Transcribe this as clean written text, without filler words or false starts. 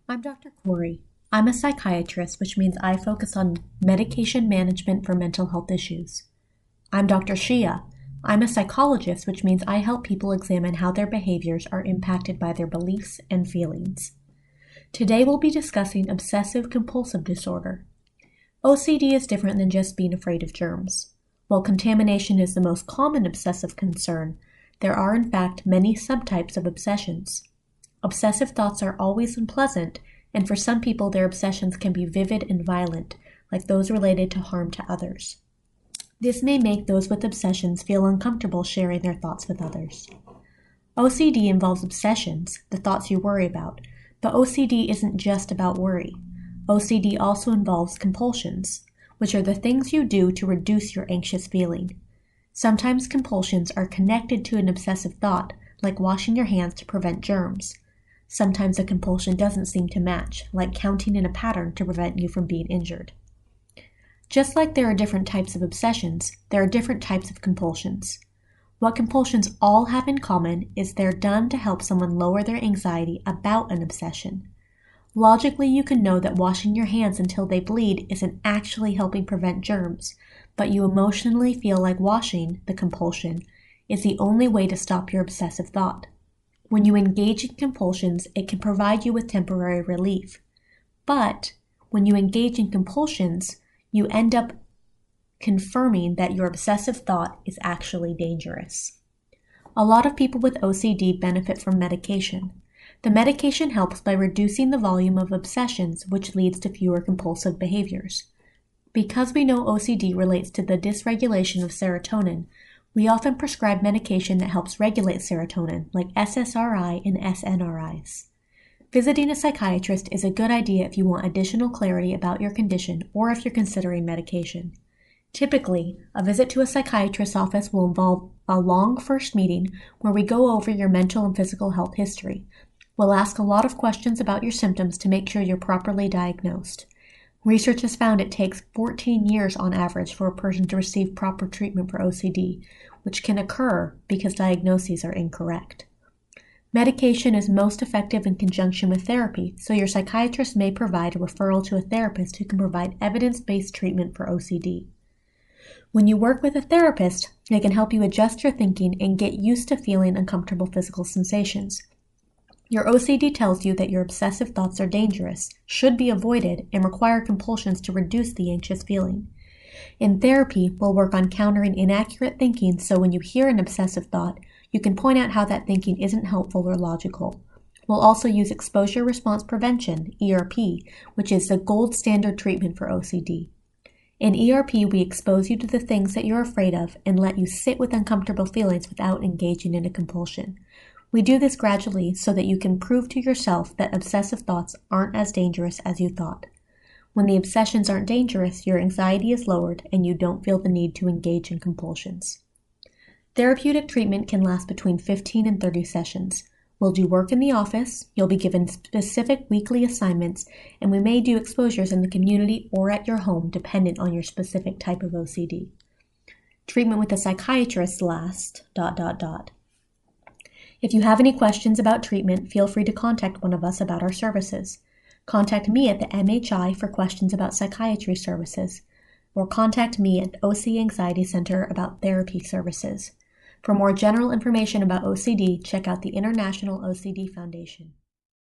I'm Dr. Corey. I'm a psychiatrist, which means I focus on medication management for mental health issues. I'm Dr. Shia. I'm a psychologist, which means I help people examine how their behaviors are impacted by their beliefs and feelings. Today we'll be discussing obsessive compulsive disorder. OCD is different than just being afraid of germs. While contamination is the most common obsessive concern, there are in fact many subtypes of obsessions. Obsessive thoughts are always unpleasant, and for some people their obsessions can be vivid and violent, like those related to harm to others. This may make those with obsessions feel uncomfortable sharing their thoughts with others. OCD involves obsessions, the thoughts you worry about, but OCD isn't just about worry. OCD also involves compulsions, which are the things you do to reduce your anxious feeling. Sometimes compulsions are connected to an obsessive thought, like washing your hands to prevent germs. Sometimes a compulsion doesn't seem to match, like counting in a pattern to prevent you from being injured. Just like there are different types of obsessions, there are different types of compulsions. What compulsions all have in common is they're done to help someone lower their anxiety about an obsession. Logically, you can know that washing your hands until they bleed isn't actually helping prevent germs, but you emotionally feel like washing, the compulsion, is the only way to stop your obsessive thought. When you engage in compulsions, it can provide you with temporary relief. But when you engage in compulsions, you end up confirming that your obsessive thought is actually dangerous. A lot of people with OCD benefit from medication. The medication helps by reducing the volume of obsessions, which leads to fewer compulsive behaviors. Because we know OCD relates to the dysregulation of serotonin, we often prescribe medication that helps regulate serotonin, like SSRI and SNRIs. Visiting a psychiatrist is a good idea if you want additional clarity about your condition or if you're considering medication. Typically, a visit to a psychiatrist's office will involve a long first meeting where we go over your mental and physical health history. We'll ask a lot of questions about your symptoms to make sure you're properly diagnosed. Research has found it takes 14 years on average for a person to receive proper treatment for OCD, which can occur because diagnoses are incorrect. Medication is most effective in conjunction with therapy, so your psychiatrist may provide a referral to a therapist who can provide evidence-based treatment for OCD. When you work with a therapist, they can help you adjust your thinking and get used to feeling uncomfortable physical sensations. Your OCD tells you that your obsessive thoughts are dangerous, should be avoided, and require compulsions to reduce the anxious feeling. In therapy, we'll work on countering inaccurate thinking so when you hear an obsessive thought, you can point out how that thinking isn't helpful or logical. We'll also use exposure response prevention, ERP, which is the gold standard treatment for OCD. In ERP, we expose you to the things that you're afraid of and let you sit with uncomfortable feelings without engaging in a compulsion. We do this gradually so that you can prove to yourself that obsessive thoughts aren't as dangerous as you thought. When the obsessions aren't dangerous, your anxiety is lowered and you don't feel the need to engage in compulsions. Therapeutic treatment can last between 15 and 30 sessions. We'll do work in the office, you'll be given specific weekly assignments, and we may do exposures in the community or at your home dependent on your specific type of OCD. Treatment with a psychiatrist lasts... If you have any questions about treatment, feel free to contact one of us about our services. Contact me at the MHI for questions about psychiatry services, or contact me at OC Anxiety Center about therapy services. For more general information about OCD, check out the International OCD Foundation.